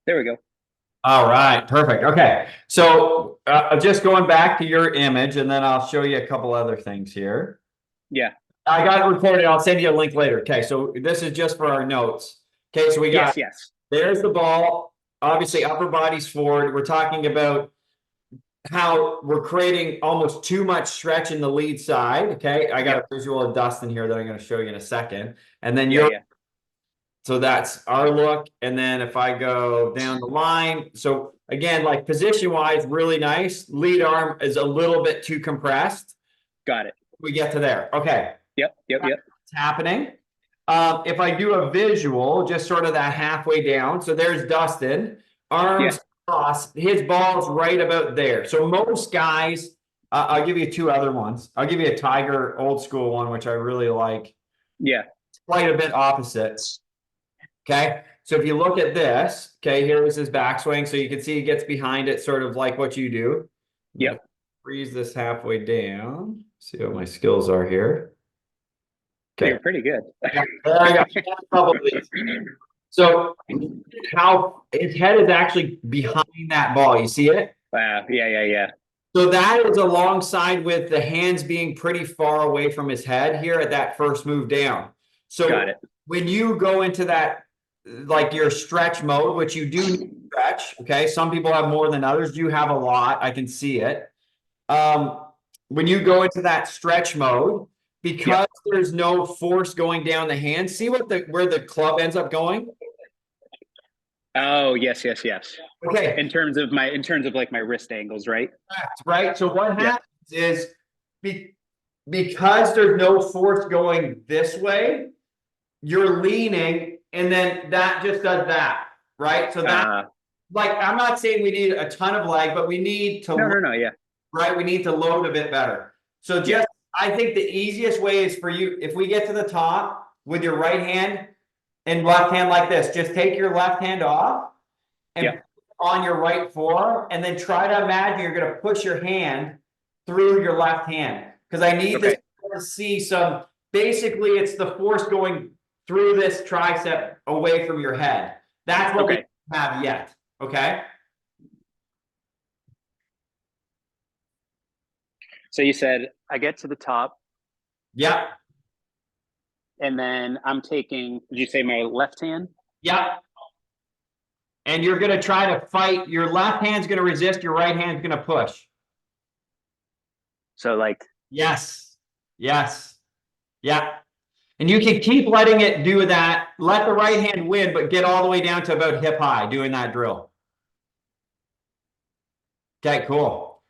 There we go. All right, perfect. Okay, so just going back to your image, and then I'll show you a couple other things here. Yeah. I got it recorded. I'll send you a link later. Okay, so this is just for our notes. Okay, so we got Yes. there's the ball. Obviously, upper body's forward. We're talking about how we're creating almost too much stretch in the lead side. Okay, I got a visual of Dustin here that I'm going to show you in a second, and then you're. So that's our look. And then if I go down the line, so again, like position wise, really nice. Lead arm is a little bit too compressed. Got it. We get to there. Okay. Yep. It's happening. If I do a visual, just sort of that halfway down. So there's Dustin, arms crossed. His ball's right about there. So most guys, I'll give you two other ones. I'll give you a Tiger old school one, which I really like. Yeah. It's quite a bit opposite. Okay, so if you look at this, okay, here is his backswing. So you can see he gets behind it, sort of like what you do. Yep. Freeze this halfway down. See what my skills are here. Okay. You're pretty good. There I got So how his head is actually behind that ball. You see it? Wow. Yeah. So that is alongside with the hands being pretty far away from his head here at that first move down. So Got it. When you go into that, like your stretch mode, which you do need to stretch, okay? Some people have more than others. You have a lot. I can see it. When you go into that stretch mode, because there's no force going down the hand, see what where the club ends up going? Oh, yes. Okay. In terms of like my wrist angles, right? Right. So what happens is because there's no force going this way, you're leaning, and then that just does that, right? So that, like, I'm not saying we need a ton of lag, but we need to no, yeah. Right? We need to load a bit better. So just, I think the easiest way is for you, if we get to the top with your right hand and left hand like this, just take your left hand off and on your right forearm, and then try to imagine you're going to push your hand through your left hand. Because I need this to see some, basically it's the force going through this tricep away from your head. That's what we don't have yet. Okay. So you said I get to the top. Yeah. And then I'm taking, did you say my left hand? Yeah. And you're going to try to fight. Your left hand's going to resist. Your right hand's going to push. So like. Yes. Yeah. And you can keep letting it do that. Let the right hand win, but get all the way down to about hip high doing that drill. Okay, cool.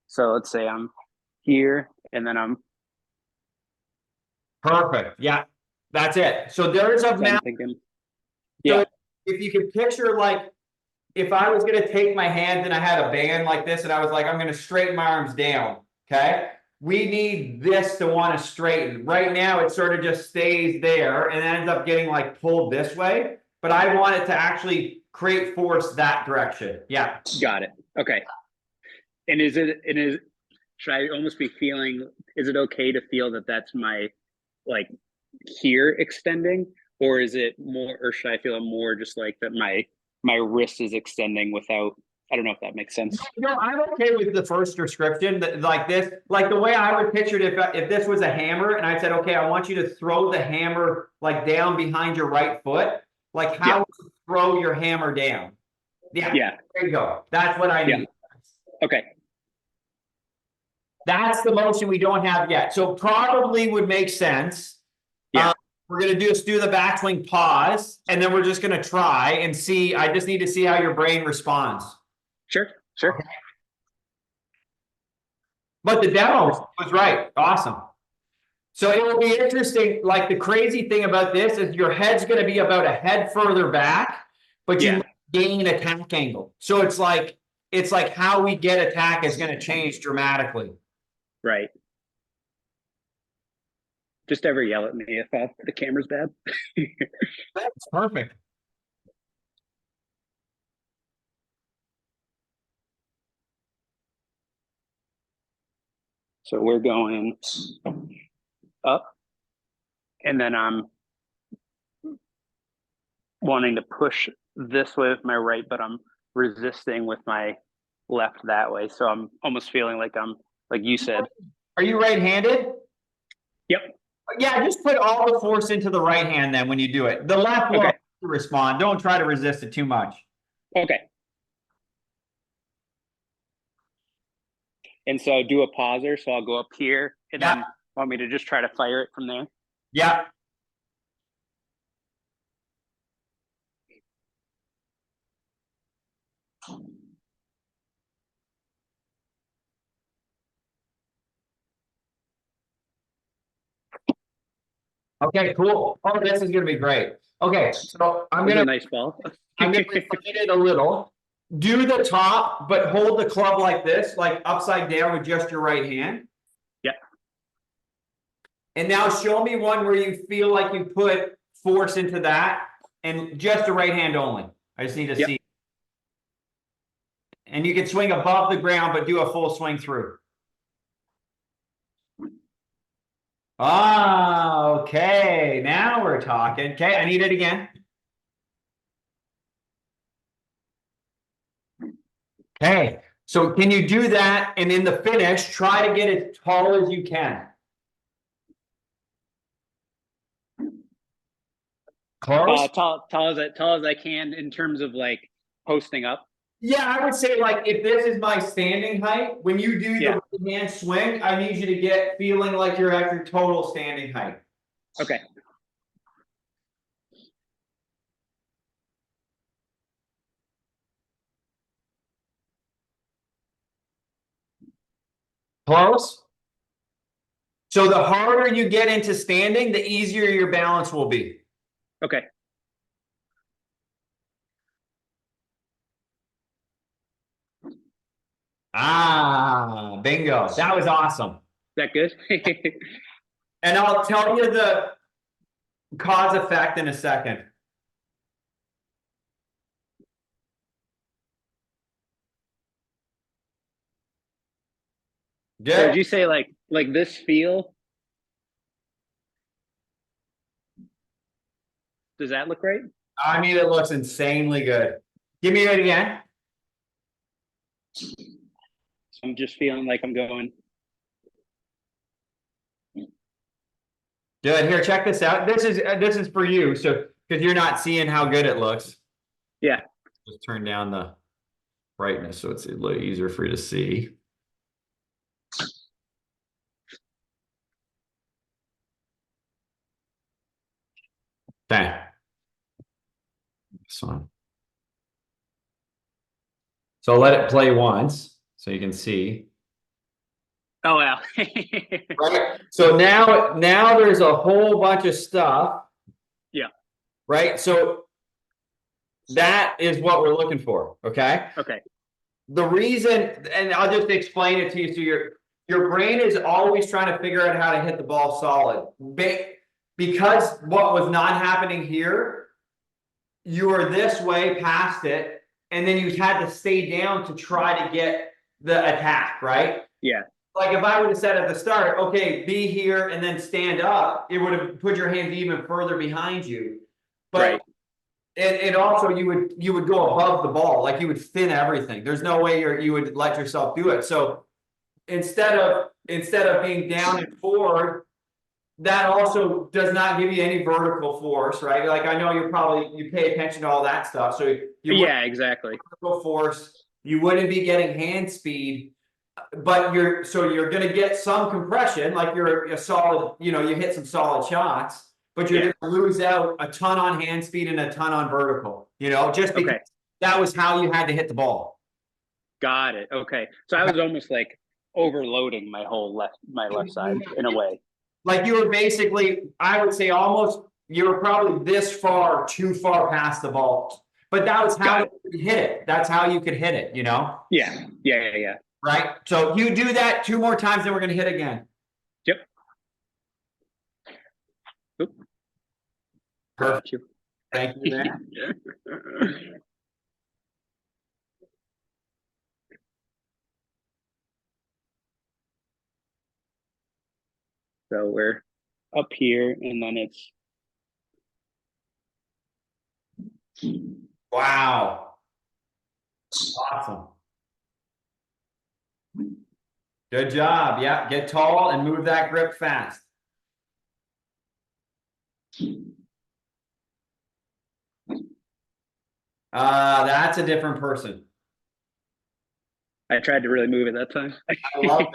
So let's say I'm here and then I'm. Perfect. Yeah, that's it. So there's a map. So if you can picture, like, if I was going to take my hands and I had a band like this and I was like, I'm going to straighten my arms down. Okay. We need this to want to straighten. Right now, it sort of just stays there and ends up getting like pulled this way. But I want it to actually create force that direction. Yeah. Got it. Okay. And should I almost be feeling, is it okay to feel that that's my, like, here extending? Or is it more, or should I feel it more just like that my wrist is extending without, I don't know if that makes sense. No, I'm okay with the first description, like this, like the way I would picture it if this was a hammer and I said, okay, I want you to throw the hammer like down behind your right foot. Like how would you throw your hammer down? Yeah. There you go. That's what I need. Okay. That's the motion we don't have yet. So probably would make sense. We're going to do the backswing pause, and then we're just going to try and see. I just need to see how your brain responds. Sure. Okay. But the demo was right. Awesome. So it will be interesting. Like the crazy thing about this is your head's going to be about a head further back, but you gain attack angle. So it's like how we get attack is going to change dramatically. Right. Just ever yell at me if the camera's bad. That's perfect. So we're going up, and then I'm wanting to push this way with my right, but I'm resisting with my left that way. So I'm almost feeling like I'm, like you said. Are you right-handed? Yep. Yeah, just put all the force into the right hand then when you do it. The left will Okay. respond. Don't try to resist it too much. Okay. And so do a pauser. So I'll go up here and Yeah. then want me to just try to fire it from there. Yeah. Okay, cool. Oh, this is gonna be great. Okay, so It's a nice ball. I'm gonna refine it a little. Do the top, but hold the club like this, like upside down with just your right hand. Yeah. And now show me one where you feel like you put force into that and just the right hand only. I just need to Yep. see. And you can swing above the ground, but do a full swing through. Ah, okay. Now we're talking. Okay, I need it again. Okay, so can you do that? And in the finish, try to get as tall as you can. Close? Tall as I can in terms of like posting up. Yeah, I would say like if this is my standing height, when you do Yeah. the right hand swing, I need you to get feeling like you're at your total standing height. Okay. Close? So the harder you get into standing, the easier your balance will be. Okay. Ah, bingo. That was awesome. Is that good? And I'll tell you the cause effect in a second. So Good. did you say like this feel? Does that look right? I mean, it looks insanely good. Give me it again. So I'm just feeling like I'm going. Good. Here, check this out. This is for you. So because you're not seeing how good it looks. Yeah. Just turn down the brightness so it's a little easier for you to see. Okay. This one. So let it play once so you can see. Oh wow. Right. So now there's a whole bunch of stuff. Yeah. Right. So that is what we're looking for. Okay. Okay. The reason, and I'll just explain it to you. So your brain is always trying to figure out how to hit the ball solid. Because what was not happening here, you were this way past it, and then you had to stay down to try to get the attack, right? Yeah. Like if I would have said at the start, okay, be here and then stand up, it would have put your hands even further behind you. But Right. and also you would go above the ball, like you would thin everything. There's no way you would let yourself do it. So instead of being down and forward, that also does not give you any vertical force, right? Like I know you pay attention to all that stuff. So you Yeah, exactly. vertical force, you wouldn't be getting hand speed, but you're gonna get some compression, like you're a solid, you hit some solid shots, but you're Yeah. gonna lose out a ton on hand speed and a ton on vertical, just because Okay. that was how you had to hit the ball. Got it. Okay. So I was almost like overloading my left side in a way. Like you were basically, I would say almost, you were probably this far, too far past the ball. But that was how you could hit it. That's how you could hit it, Yeah. Yeah. Right? So you do that 2 more times, then we're gonna hit again. Yep. Oop. Perfect. Got you. Thank you, man. So we're up here and then it's Wow. Awesome. Good job. Yeah, get tall and move that grip fast. That's a different person. I tried to really move it that time. I love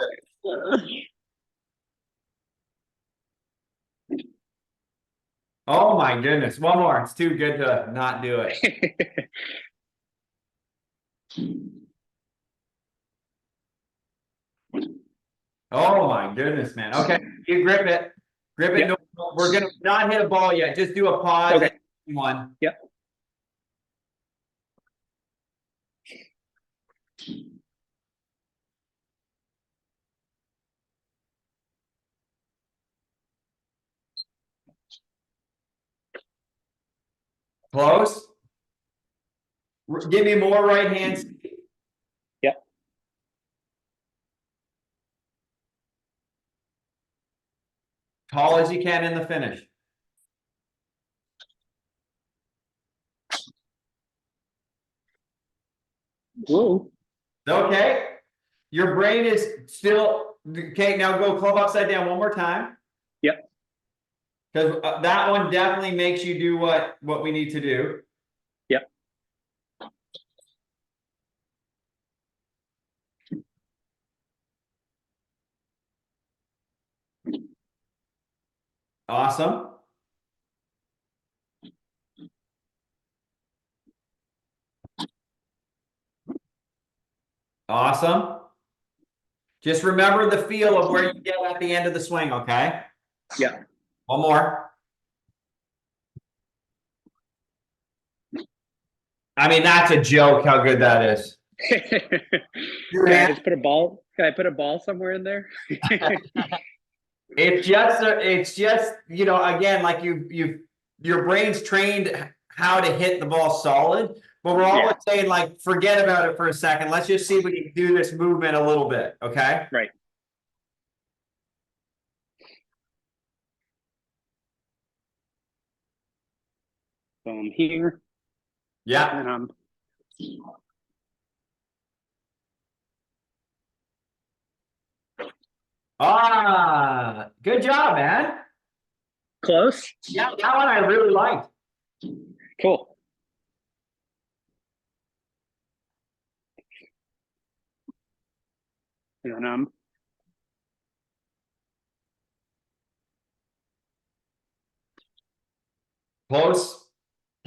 it. Oh my goodness. One more. It's too good to not do it. Oh my goodness, man. Okay, you grip it. Grip it. Yep. No, we're gonna not hit a ball yet. Just do a pause. Okay. One. Yep. Close. Give me more right hands. Yep. Tall as you can in the finish. Whoa. Okay. Your brain is still okay. Now go club upside down one more time. Yep. Because that one definitely makes you do what we need to do. Yep. Awesome. Awesome. Just remember the feel of where you get at the end of the swing, okay? Yeah. One more. I mean, that's a joke how good that is. Can I just put a ball? Can I put a ball somewhere in there? It's just, you know, again, like your brain's trained how to hit the ball solid, but we're always saying like, forget about it for a second. Let's just see if we can do this movement a little bit. Okay. Right. So I'm here. Yeah. And I'm Good job, man. close. Yeah, that one I really liked. Cool. And I'm Close.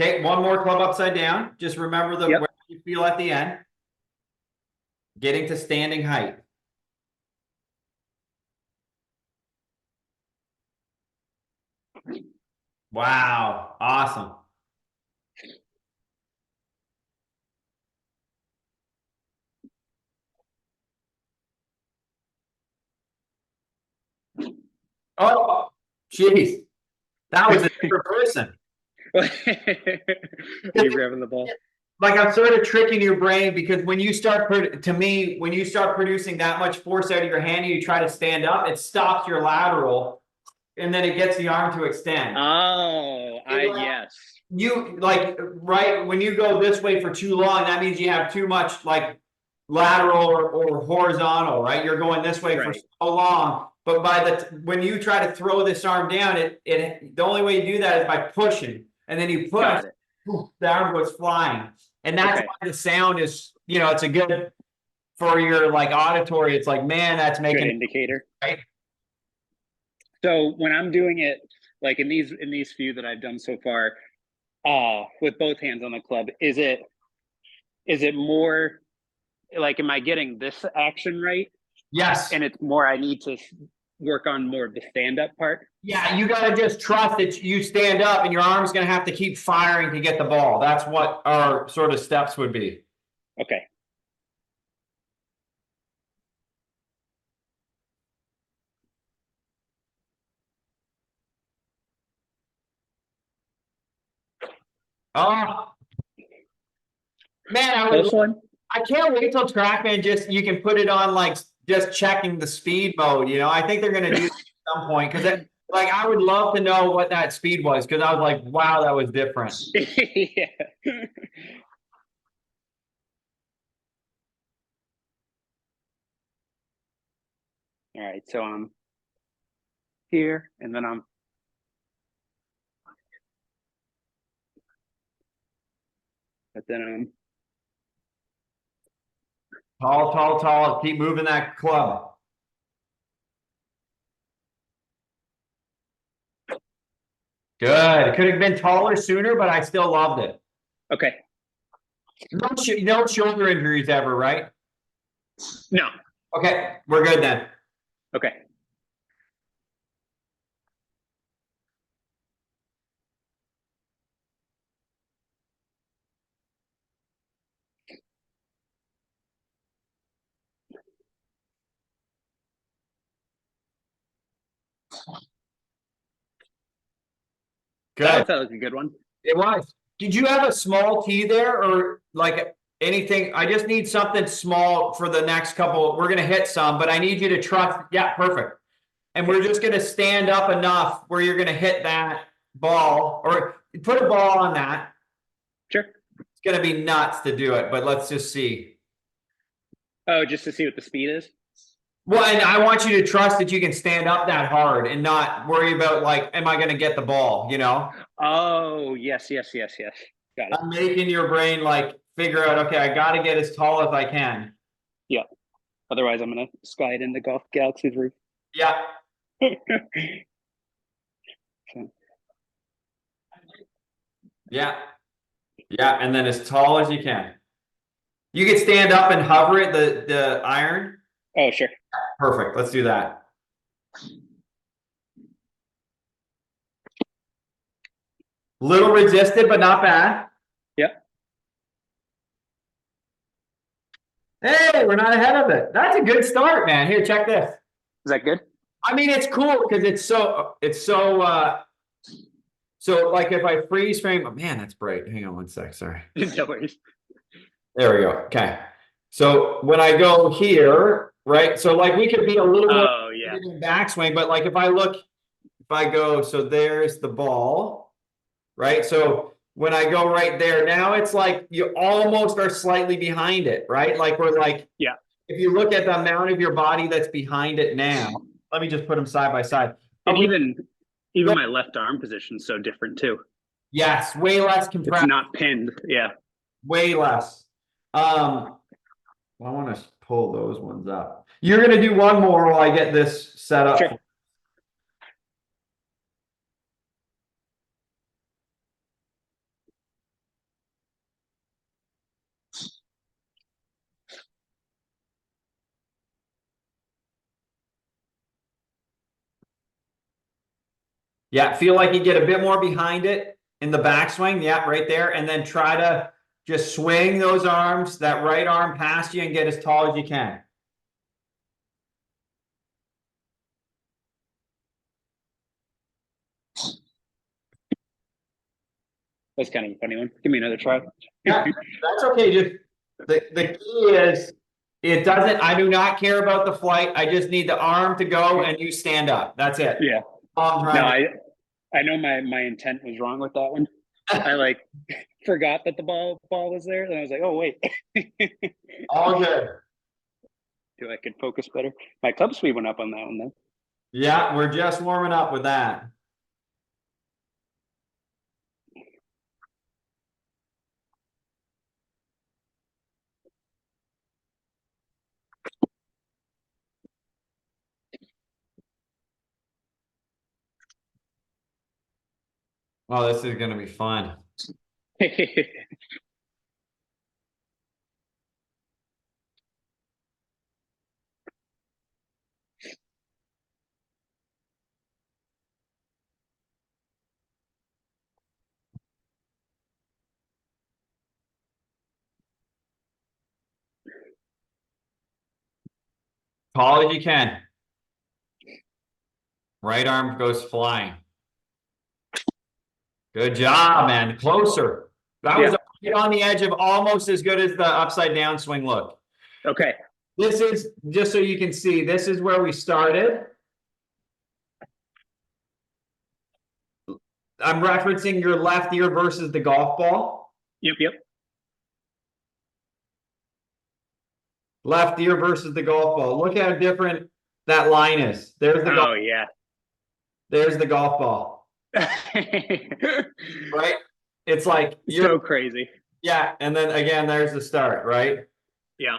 Okay, one more club upside down. Just remember where you feel at the end. Getting to standing height. Wow, awesome. Oh, jeez. That was a different person. Are you grabbing the ball? Like I'm sort of tricking your brain because when you start when you start producing that much force out of your hand and you try to stand up, it stops your lateral and then it gets the arm to extend. Oh, yes. You like right when you go this way for too long, that means you have too much like lateral or horizontal, right? You're going this way for so long. But when you try to throw this arm down, the only way you do that is by pushing. And then you push, the arm goes flying. And that's why the sound is, you know, it's a good for your like auditory. It's like, man, that's making good indicator. Right. So when I'm doing it, like in these few that I've done so far, with both hands on the club, is it more like, am I getting this action right? Yes. And it's more, I need to work on more of the stand-up part. Yeah, you got to just trust that you stand up and your arm's going to have to keep firing to get the ball. That's what our sort of steps would be. Okay. Oh, man, I can't wait till TrackMan you can put it on like just checking the speed mode. You know, I think they're going to do it at some point because Like, I would love to know what that speed was, because I was like, wow, that was different. Yeah. All right, so I'm here, and then I'm. But then I'm. Tall, tall, tall. Keep moving that club. Good. It could have been taller sooner, but I still loved it. Okay. No shoulder injuries ever, right? No. Okay, we're good then. Okay. Good. That was a good one. It was. Did you have a small tee there or like anything? I just need something small for the next couple. We're gonna hit some, but I need you to trust. Yeah, perfect. And we're just gonna stand up enough where you're gonna hit that ball or put a ball on that. Sure. It's gonna be nuts to do it, but let's just see. Oh, just to see what the speed is. Well, and I want you to trust that you can stand up that hard and not worry about like, am I gonna get the ball, you know? Oh, yes, yes, yes, yes. Got it. I'm making your brain like figure out, okay, I gotta get as tall as I can. Yeah. Otherwise, I'm gonna slide into Golf Galaxy's roof. Yeah, yeah, yeah, and then as tall as you can. You can stand up and hover it, the iron. Oh, sure. Perfect, let's do that. Little resisted, but not bad. Yeah. Hey, we're not ahead of it. That's a good start, man. Here, check this. Is that good? I mean, it's cool because so like if I freeze frame, oh man, that's bright. Hang on one sec, sorry. No worries. There we go. Okay. So when I go here, right? So like we could be a little more Oh, yeah. backswing, but like if I go, so there's the ball, right? So when I go right there, now it's like you almost are slightly behind it, right? Like we're like, Yeah. if you look at the amount of your body that's behind it now, let me just put them side by side. And even my left arm position is so different too. Yes, way less It's compressed, not pinned. Yeah. way less. I want to pull those ones up. You're gonna do one more while I get this set up. Sure. Yeah, feel like you get a bit more behind it in the backswing. Yeah, right there. And then try to just swing those arms, that right arm past you and get as tall as you can. That's kind of a funny one. Give me another try. Yeah, that's okay. Just the key is it doesn't, I do not care about the flight. I just need the arm to go and you stand up. That's it. Yeah. I'm No, trying to- I know my intent was wrong with that one. I like forgot that the ball was there, and I was like, oh wait. All good. I could focus better. My club speed went up on that one though. Yeah, we're just warming up with that. Oh, this is gonna be fun. Tall as you can. Right arm goes flying. Good job, man. Closer. That was on the edge of almost as good as the upside down swing look. Okay. This is, just so you can see, this is where we started. I'm referencing your left ear versus the golf ball. Yep. Left ear versus the golf ball. Look how different that line is. There's the golf, Oh, yeah. there's the golf ball, right? It's like So crazy. yeah, and then again, there's the start, right? Yeah.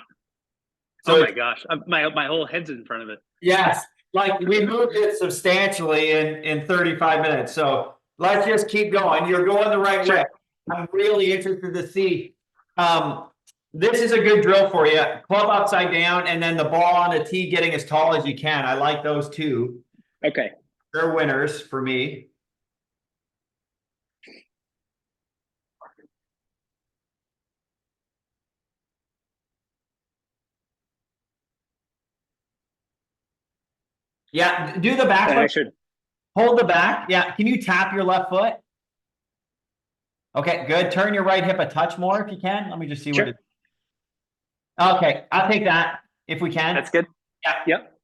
So Oh my gosh. My whole head's in front of it. yes, like we moved it substantially in 35 minutes. So let's just keep going. You're going the right way. I'm really interested to see. This is a good drill for you. Club upside down and then the ball on the tee getting as tall as you can. I like those two. Okay. They're winners for me. Yeah, do the back I foot. should. Hold the back. Yeah. Can you tap your left foot? Okay, good. Turn your right hip a touch more if you can. Let me just see Sure. what it. Okay, I'll take that if we can. That's good. Yeah. Yep.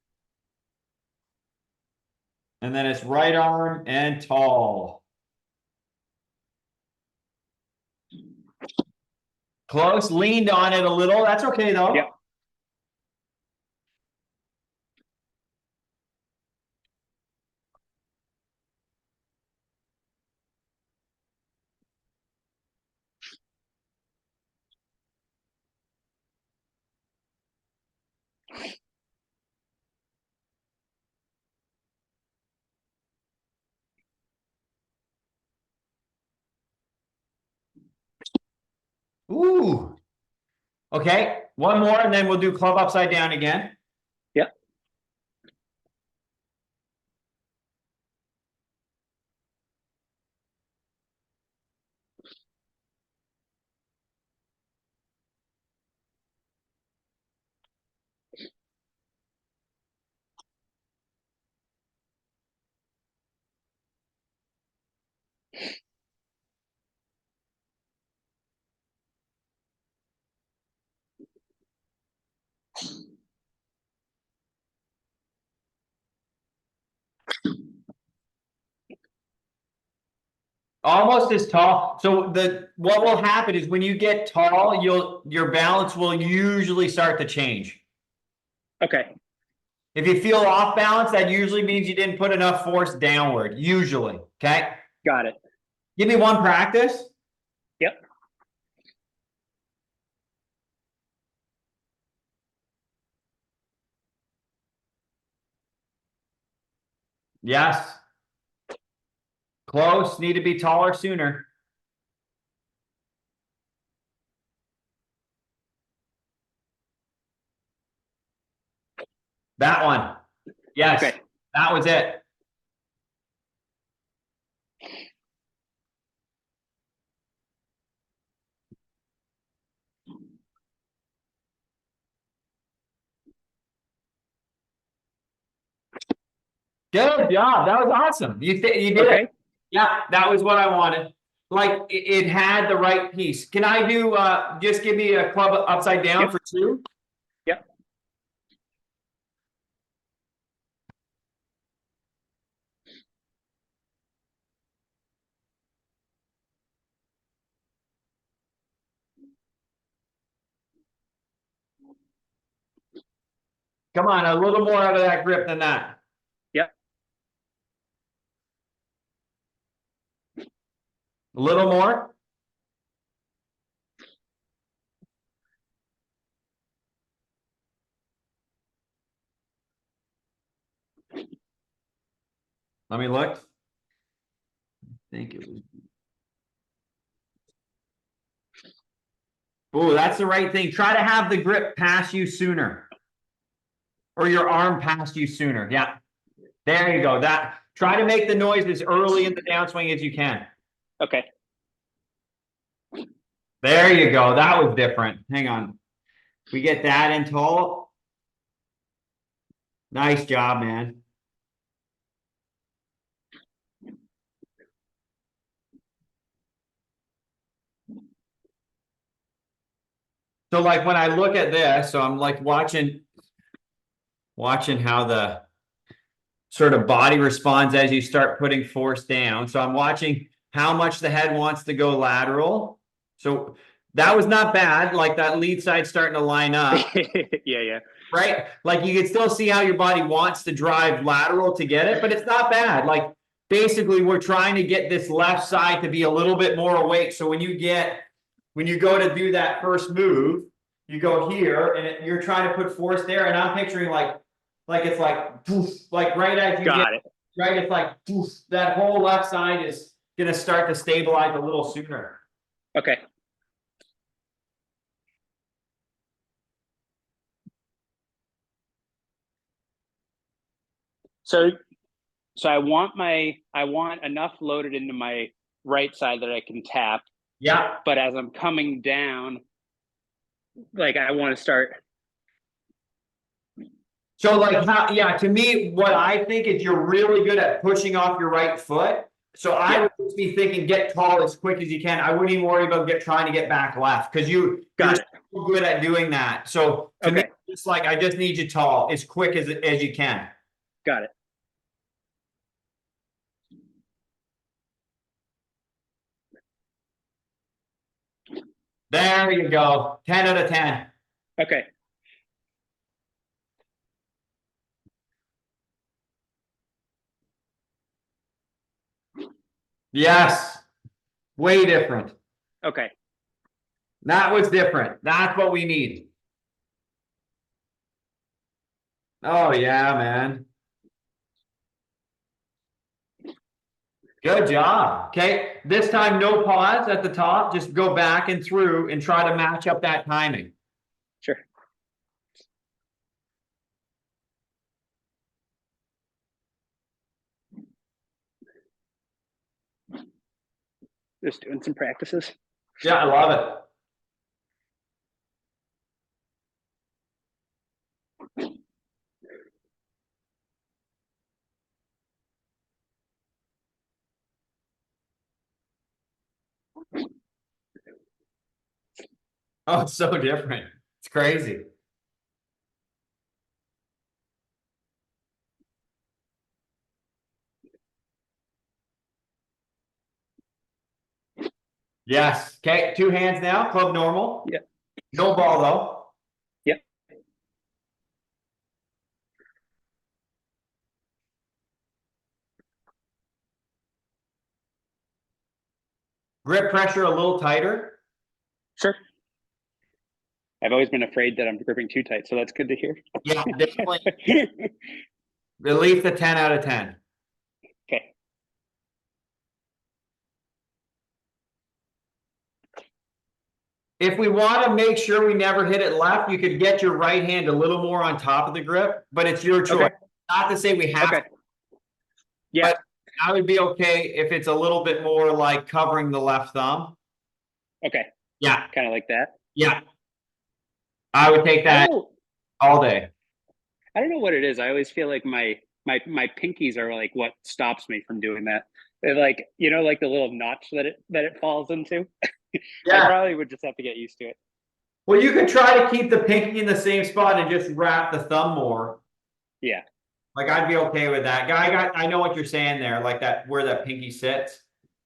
And then it's right arm and tall. Close, leaned on it a little. That's okay though. Yep. Ooh. Okay, one more and then we'll do club upside down again. Yep. Almost as tall. So what will happen is when you get tall, your balance will usually start to change. Okay. If you feel off balance, that usually means you didn't put enough force downward, usually. Okay. Got it. Give me one practice. Yep. Yes. Close, need to be taller sooner. That one. Yes, Okay. that was it. Good job. That was awesome. You did Okay. it. Yeah, that was what I wanted. Like it had the right piece. Can I do just give me a club upside down Yep. for two? Yep. Come on, a little more out of that grip than that. Yep. A little more. Let me look. I think it was. Oh, that's the right thing. Try to have the grip pass you sooner. Or your arm past you sooner. Yeah. There you go. That try to make the noise as early in the downswing as you can. Okay. There you go. That was different. Hang on. We get that in tall. Nice job, man. So like when I look at this, so I'm like watching how sort of body responds as you start putting force down. So I'm watching how much the head wants to go lateral. So that was not bad. Like that lead side starting to line up, Yeah. right? Like you can still see how your body wants to drive lateral to get it, but it's not bad. Like basically we're trying to get this left side to be a little bit more awake. So when you go to do that first move, you go here and you're trying to put force there. And I'm picturing like it's like, poof, like right as you Got it. right, it's like poof, that whole left side is gonna start to stabilize a little sooner. Okay. So I want enough loaded into my right side that I can tap, Yeah. but as I'm coming down, like I want to start. So like how, yeah, to me, what I think is you're really good at pushing off your right foot. So I would just be thinking get tall as quick as you can. I wouldn't even worry about trying to get back left because you're Got it. so good at doing that. So to me, Okay. it's like I just need you tall as quick as you can. Got it. There you go. 10 out of 10. Okay. Yes. Way different. Okay. That was different. That's what we need. Oh yeah, man. Good job. Okay. This time, no pause at the top. Just go back and through and try to match up that timing. Sure. Just doing some practices. Yeah, I love it. Oh, it's so different. It's crazy. Yes. Okay. 2 hands now. Club normal. Yeah. No ball though. Yep. Grip pressure a little tighter. Sure. I've always been afraid that I'm gripping too tight, so that's good to hear. Yeah, definitely. At least a 10 out of 10. Okay. If we want to make sure we never hit it left, you could get your right hand a little more on top of the grip, but it's your choice. Okay. Not to say we have Okay. to, Yeah. but I would be okay if it's a little bit more like covering the left thumb. Okay. Yeah. Kind of like that. Yeah. I would take that all day. I don't know what it is. I always feel like my pinkies are like what stops me from doing that. They're like, like the little notch that it falls into. Yeah. I probably would just have to get used to it. Well, you could try to keep the pinky in the same spot and just wrap the thumb more. Yeah. Like I'd be okay with that. I know what you're saying there, like that where that pinky sits.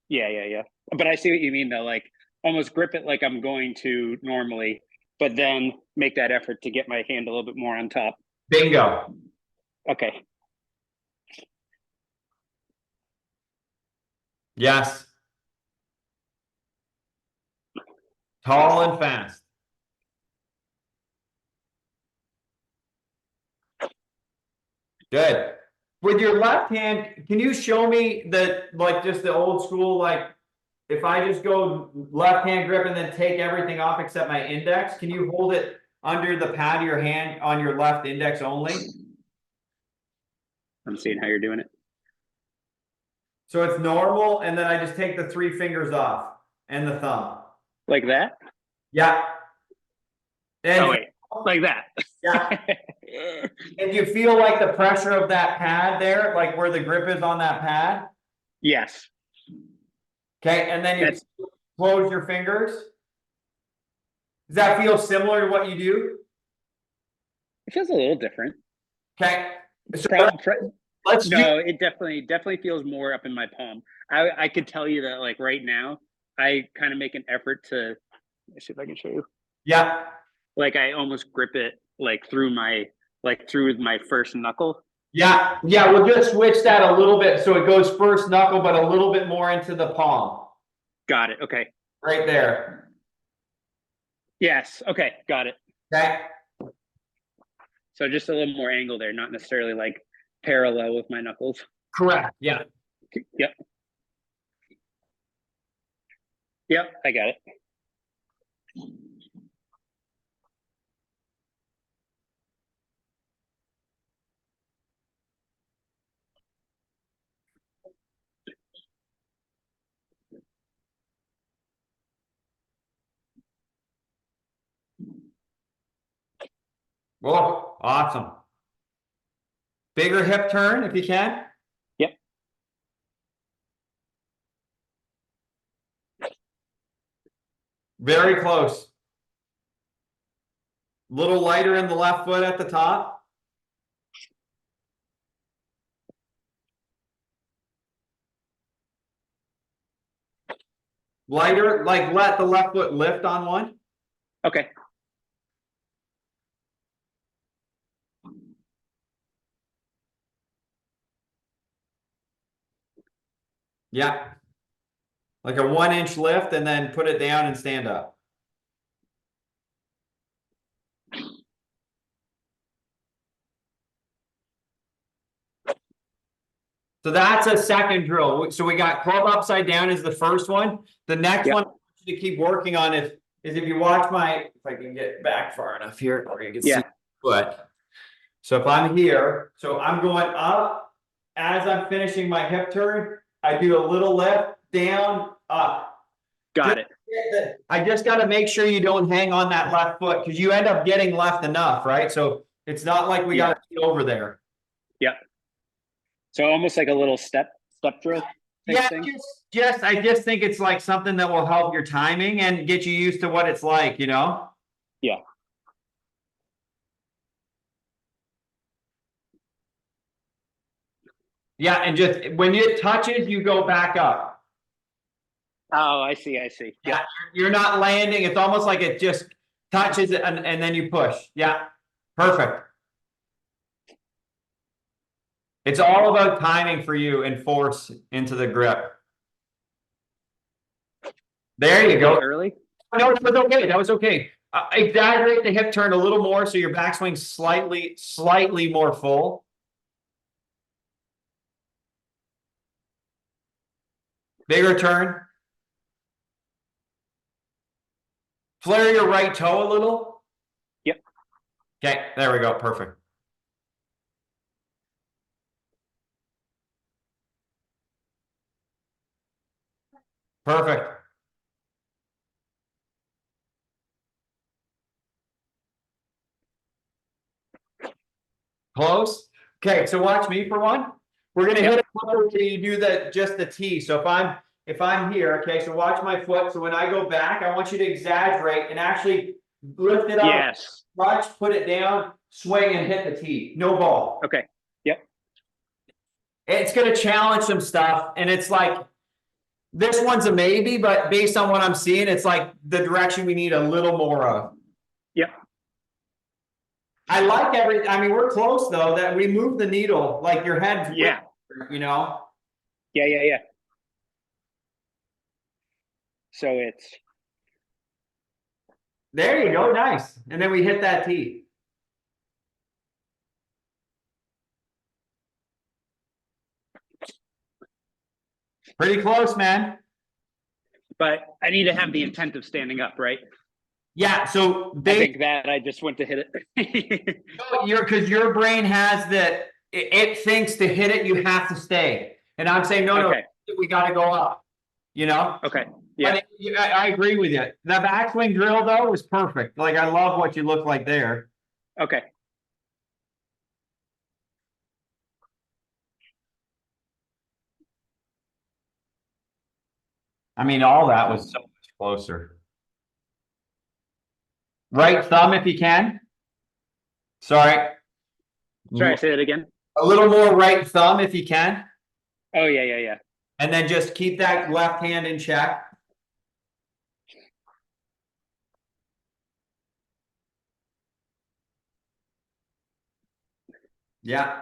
Yeah. But I see what you mean though. Like almost grip it like I'm going to normally, but then make that effort to get my hand a little bit more on top. Bingo. Okay. Yes. Tall and fast. Good. With your left hand, can you show me like just the old school, like if I just go left hand grip and then take everything off except my index, can you hold it under the pad of your hand on your left index only? I'm seeing how you're doing it. So it's normal, and then I just take the 3 fingers off and the thumb. Like that? Yeah. And Oh, wait. Like that. Yeah. And you feel like the pressure of that pad there, like where the grip is on that pad? Yes. Okay, and then you close your fingers. Does that feel similar to what you do? It feels a little different. Okay. So let's do, No, it definitely feels more up in my palm. I could tell you that like right now, I kind of make an effort to, let me see if I can show you. yeah, Like I almost grip it like through my first knuckle. yeah, yeah, we'll just switch that a little bit, so it goes first knuckle, but a little bit more into the palm, Got it. Okay. right there, Yes. Okay. Got it. okay? So just a little more angle there, not necessarily like parallel with my knuckles. Correct, yeah. Yep. Yep. I got it. Whoa, awesome. Bigger hip turn if you can. Yep. Very close. Little lighter in the left foot at the top. Lighter, like let the left foot lift on one. Okay. Yeah. Like a 1 inch lift and then put it down and stand up. So that's a second drill. So we got club upside down is the first one. The next Yep. one I want you to keep working on is if you watch my, if I can get back far enough here, or you can see Yeah. the foot. So if I'm here, so I'm going up as I'm finishing my hip turn, I do a little lift, down, up. Got it. I just gotta make sure you don't hang on that left foot, because you end up getting left enough, right? So it's not like we Yeah. gotta be over there. Yep. So almost like a little step drill. type Yeah, thing. I just think it's like something that will help your timing and get you used to what it's like, you know? Yeah. Yeah, and just when it touches, you go back up. Oh, I see. Yeah, you're not landing. It's almost like it just touches it and then you push. Yeah, perfect. It's all about timing for you and force into the grip. There you go. Early. No, that was okay. That was okay. Exaggerate the hip turn a little more so your backswing's slightly more full. Bigger turn. Flare your right toe a little. Yep. Okay, there we go. Perfect. Perfect. Close. Okay, so watch me for one. We're gonna hit it where you do just the T. So if I'm here, okay, so watch my foot. So when I go back, I want you to exaggerate and actually lift it up. Yes. Watch, put it down, swing and hit the T. No ball. Okay. Yep. It's gonna challenge some stuff, and it's like this one's a maybe, but based on what I'm seeing, it's like the direction we need a little more of. Yep. I like I mean, we're close though, that we move the needle, like your head. Yeah. You know? Yeah. So it's There you go, nice. And then we hit that tee. Pretty close, man. but I need to have the intent of standing up, right? Yeah, so I think that I just went to hit it. because your brain has that it thinks to hit it, you have to stay. And I'm saying, no, Okay. we gotta go up. You know? Okay. Yeah. But I agree with you. The backswing drill though was perfect. Like I love what you look like there. Okay. I mean, all that was so much closer. Right thumb if you can. Sorry. Sorry, say that again. A little more right thumb if you can, Oh, yeah, yeah, yeah. and then just keep that left hand in check. Yeah.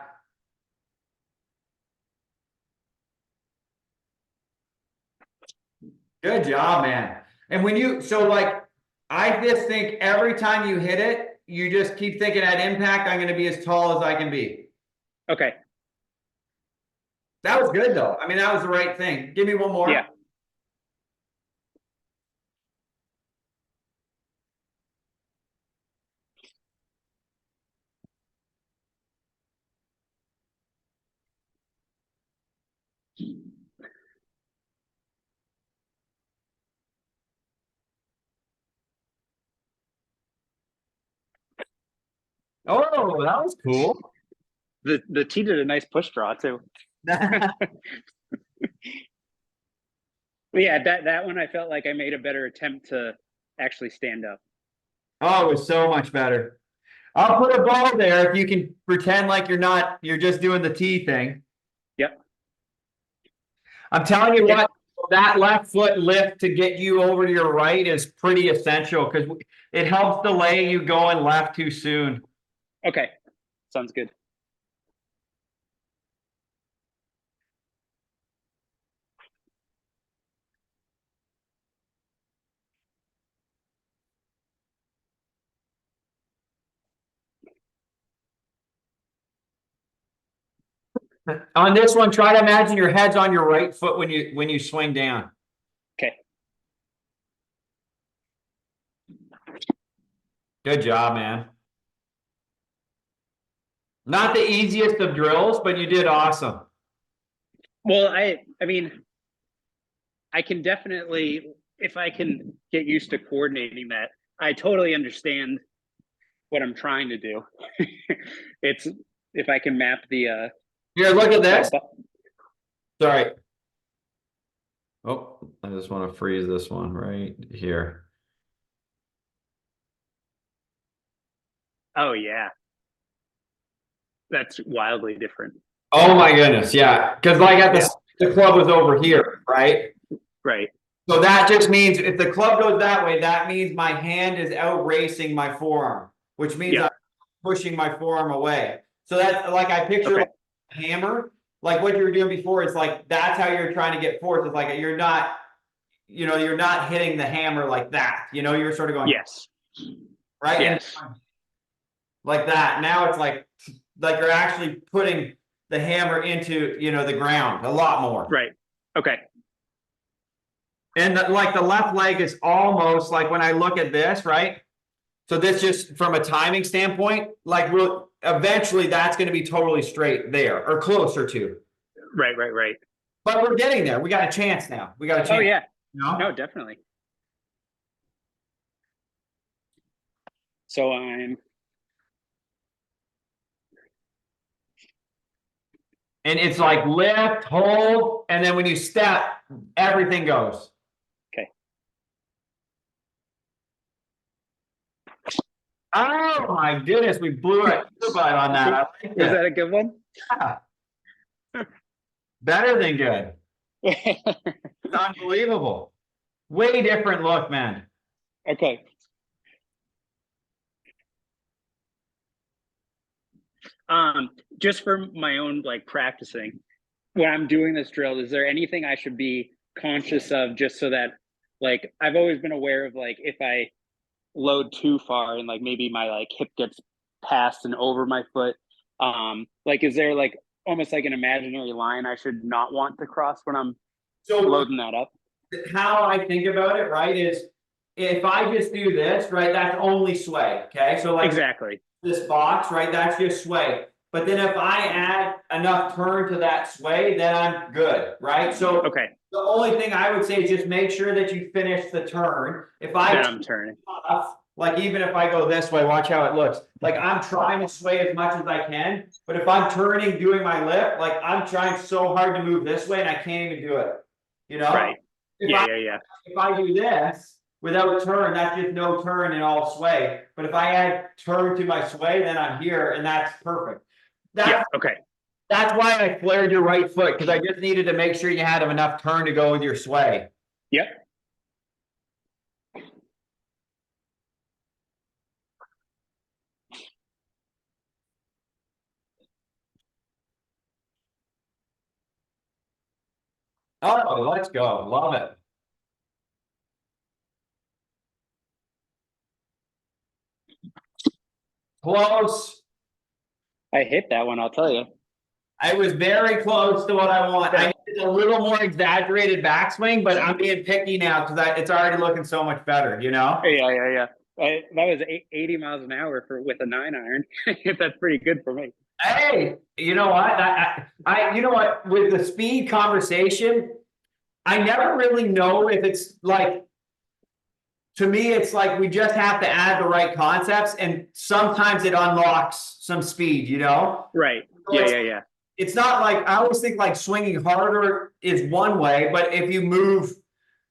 Good job, man. And when you, so like, I just think every time you hit it, you just keep thinking at impact, I'm gonna be as tall as I can be. Okay, That was good though. I mean, that was the right thing. Give me one more. yeah. Oh, that was cool. The tee did a nice push draw too. But yeah, that one I felt like I made a better attempt to actually stand up. Oh, it was so much better. I'll put a ball there if you can pretend like you're just doing the T thing. Yep. I'm telling you what, that left foot lift to get you over to your right is pretty essential because it helps delay you going left too soon. Okay, sounds good. On this one, try to imagine your head's on your right foot when you swing down. Okay. Good job, man. Not the easiest of drills, but you did awesome. Well, I mean, I can definitely, if I can get used to coordinating that, I totally understand what I'm trying to do. It's if I can map the Here, look at this. that Sorry. Oh, I just want to freeze this one right here. oh yeah. That's wildly different. Oh my goodness, yeah. Because like at the club was over here, right? Right. So that just means if the club goes that way, that means my hand is out racing my forearm, which means Yeah. I'm pushing my forearm away. So that's like I picture Okay. like a hammer, like what you were doing before. It's like that's how you're trying to get force. It's like you're not, you're not hitting the hammer like that. You're sort of going Yes. right. Yes. And like that. Now it's like you're actually putting the hammer into the ground a lot more. Right. Okay. And like the left leg is almost like when I look at this, right? So this just from a timing standpoint, like eventually that's going to be totally straight there or closer to. Right. Right. Right. But we're getting there. We got a chance now. We got a chance. Oh yeah. No? No, definitely. So I'm And it's like lift, hold, and then when you step, everything goes. okay. Oh my goodness, we blew it on that. I like Was that a good one? Yeah. Better than good. It's unbelievable. Way different look, man. Okay. Just for my own like practicing, when I'm doing this drill, is there anything I should be conscious of just so that like I've always been aware of like if I load too far and like maybe my like hip gets past and over my foot, like is there like almost like an imaginary line I should not want to cross when I'm loading that up? How I think about it, right, is if I just do this, right, that's only sway. Okay. So like Exactly. this box, right, that's just sway. But then if I add enough turn to that sway, then I'm good, right? So Okay. the only thing I would say is just make sure that you finish the turn. If Then I I'm turning. like even if I go this way, watch how it looks. Like I'm trying to sway as much as I can, but if I'm turning, doing my lip, like I'm trying so hard to move this way and I can't even do it. Right. If Yeah, I, yeah, yeah. if I do this without a turn, that's just no turn and all sway. But if I add turn to my sway, then I'm here and that's perfect. Yeah. Okay. That's why I flared your right foot, because I just needed to make sure you had enough turn to go with your sway. Yep. Oh, let's go. Love it. Close. I hit that one, I'll tell you. I was very close to what I want. I needed a little more exaggerated backswing, but I'm being picky now because it's already looking so much better, you know? Yeah. That was 80 miles an hour with a 9-iron. That's pretty good for me. Hey, you know what? You know what? With the speed conversation, I never really know if it's like, to me, it's like we just have to add the right concepts, and sometimes it unlocks some speed, you know? Right. So Yeah. It's not like, I always think like swinging harder is one way, but if you move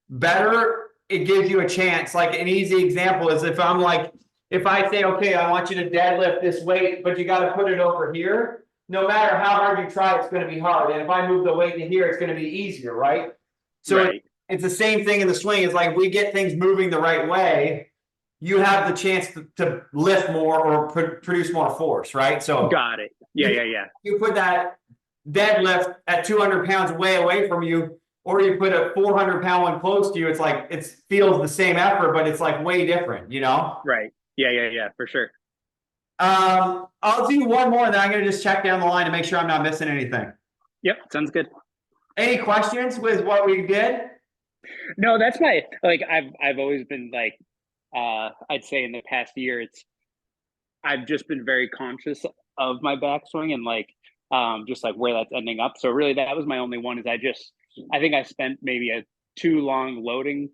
better, it gives you a chance. Like an easy example is if I'm like, if I say, okay, I want you to deadlift this weight, but you got to put it over here. No matter how hard you try, it's going to be hard. And if I move the weight to here, it's going to be easier, right? So Right. it's the same thing in the swing. It's like, we get things moving the right way, you have the chance to lift more or produce more force, right? So Got it. Yeah. you put that deadlift at 200 pounds way away from you, or you put a 400-pound one close to you, it's like, it feels the same effort, but it's like way different, you know? Right. Yeah, for sure. I'll do one more, and then I'm gonna just check down the line to make sure I'm not missing anything. Yep, sounds good. Any questions with what we did? No, that's I've always been like, I'd say in the past year, I've just been very conscious of my backswing and just like where that's ending up. So really that was my only one. Is I think I spent maybe a too long loading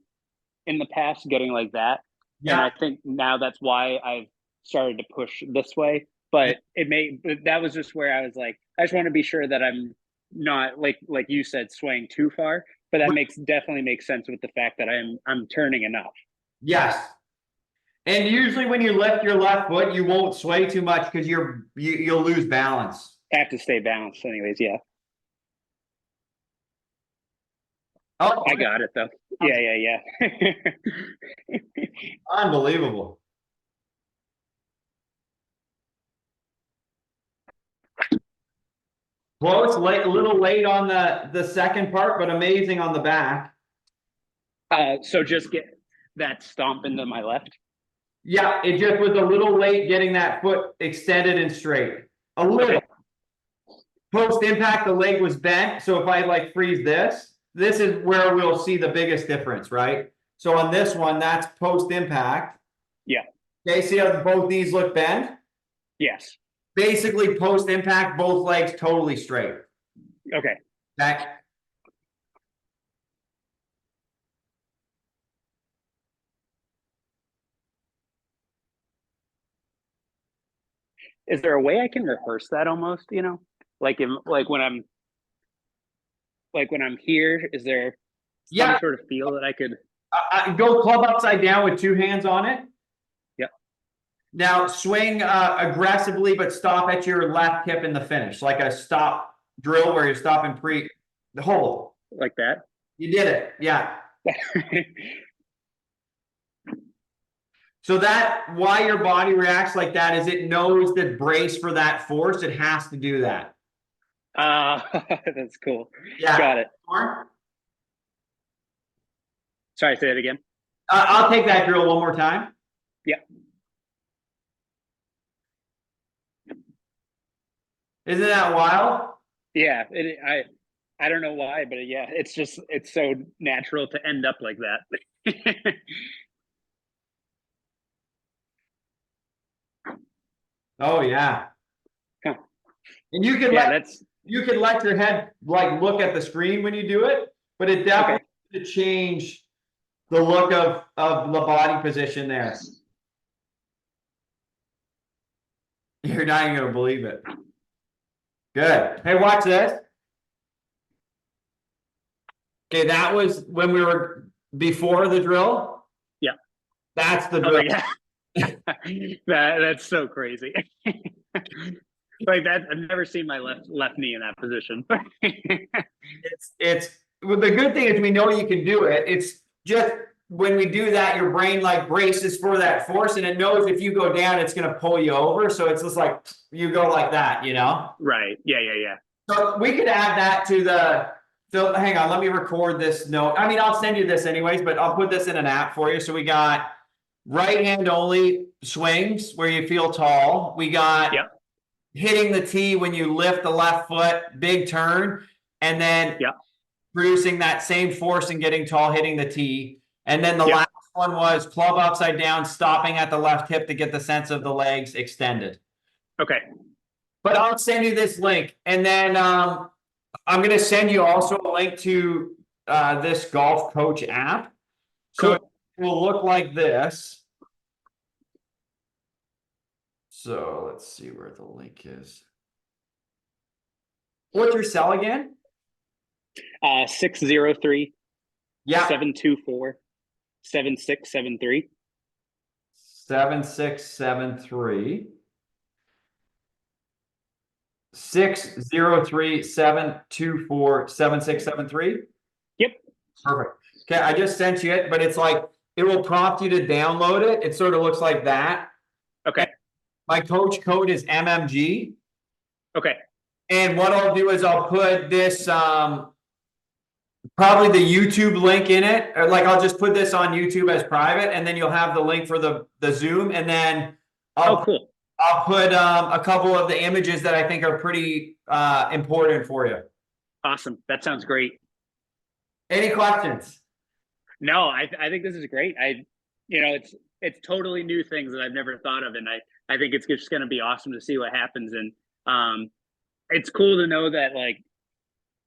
in the past getting like that. And I think now that's why I've started to push this way. But that was just where I was like, I just want to be sure that I'm not like you said, swaying too far. But that definitely makes sense with the fact that I'm turning enough. Yes. And usually when you lift your left foot, you won't sway too much because you'll lose balance. Have to stay balanced anyways, yeah. Oh, I got it though. Yeah. Unbelievable. Close, late, a little late on the second part, but amazing on the back. So just get that stomp into my left. Yeah, it just was a little late getting that foot extended and straight. A little. Okay. Post impact, the leg was bent. So if I like freeze this is where we'll see the biggest difference, right? So on this one, that's post impact. Yeah. Okay, see how both knees look bent? Yes. Basically, post impact, both legs totally straight. Okay. Back. Is there a way I can rehearse that almost, like when I'm here, is there some sort of feel that I could Go club upside down with two hands on it. Yep. Now swing aggressively, but stop at your left hip in the finish, like a stop drill where you're stopping the hold. Like that? You did it, yeah. So why your body reacts like that is it knows that brace for that force, it has to do that. That's cool. Yeah. Got it. Sorry, say it again. I'll take that drill one more time. Yeah. Isn't that wild? Yeah, I don't know why, but yeah, it's so natural to end up like that. Oh yeah. Huh. And you can let your head like look at the screen when you do it, but it definitely to change the look of the body position there. You're not even gonna believe it. Good. Hey, watch this. Okay, that was when we were before the drill. Yeah. That's the drill. Yeah. That's so crazy. Like that, I've never seen my left knee in that position. It's well, the good thing is we know you can do it. It's just when we do that, your brain like braces for that force and it knows if you go down, it's gonna pull you over. So it's just like you go like that, you know? Right. Yeah. So we could add that to so hang on, let me record this note. I mean, I'll send you this anyways, but I'll put this in an app for you. So we got right hand only swings where you feel tall. We got Yep. hitting the tee when you lift the left foot, big turn, and then Yep. producing that same force and getting tall, hitting the tee. And then the Yep. last one was club upside down, stopping at the left hip to get the sense of the legs extended. Okay. But I'll send you this link, and then I'm going to send you also a link to this golf coach app. So it will look like this. So let's see where the link is. What's your cell again? 603 Yeah. 724 7673. 7673. 603-724-7673. Yep. Perfect. Okay, I just sent you it, but it's like it will prompt you to download it. It sort of looks like that. Okay. My coach code is MMG. Okay. And what I'll do is I'll put this probably the YouTube link in it, or like I'll just put this on YouTube as private, and then you'll have the link for the Zoom, and then Cool. I'll put a couple of the images that I think are pretty important for you. Awesome. That sounds great. Any questions? No, I think this is great. It's totally new things that I've never thought of, and I think it's just going to be awesome to see what happens. And it's cool to know that like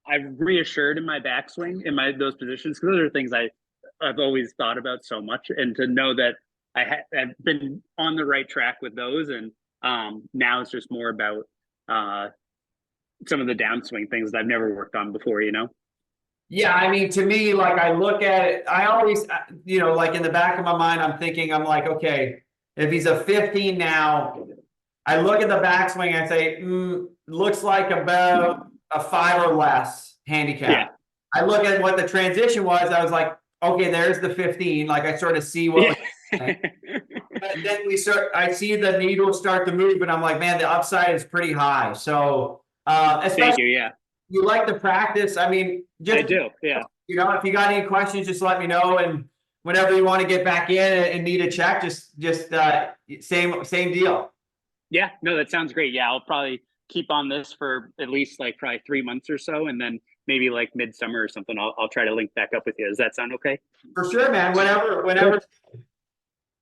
I've reassured in my backswing in those positions, because those are things I've always thought about so much, and to know that I've been on the right track with those, and now it's just more about some of the downswing things that I've never worked on before, you know? Yeah, I mean, to me, like I look at it, I always, like in the back of my mind, I'm thinking, I'm like, okay, if he's a 15 now, I look at the backswing and I say, looks like about a 5 or less handicap. Yeah. I look at what the transition was, I was like, okay, there's the 15. Like I sort of see what. And then I see the needle start to move, and I'm like, man, the upside is pretty high. So, especially Thank you. Yeah, you like to practice. I mean, I do. Yeah. if you got any questions, just let me know. And whenever you want to get back in and need a check, just same deal. Yeah, no, that sounds great. Yeah, I'll probably keep on this for at least like probably 3 months or so, and then maybe like midsummer or something, I'll try to link back up with you. Does that sound okay? For sure, man. Whenever.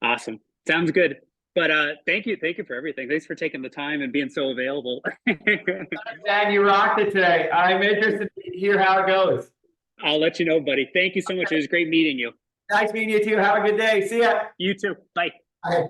Awesome. Sounds good. But thank you for everything. Thanks for taking the time and being so available. Dan, you rocked it today. I'm interested to hear how it goes. I'll let you know, buddy. Thank you so much. It was great meeting you. Nice meeting you too. Have a good day. See ya. You too. Bye. Bye.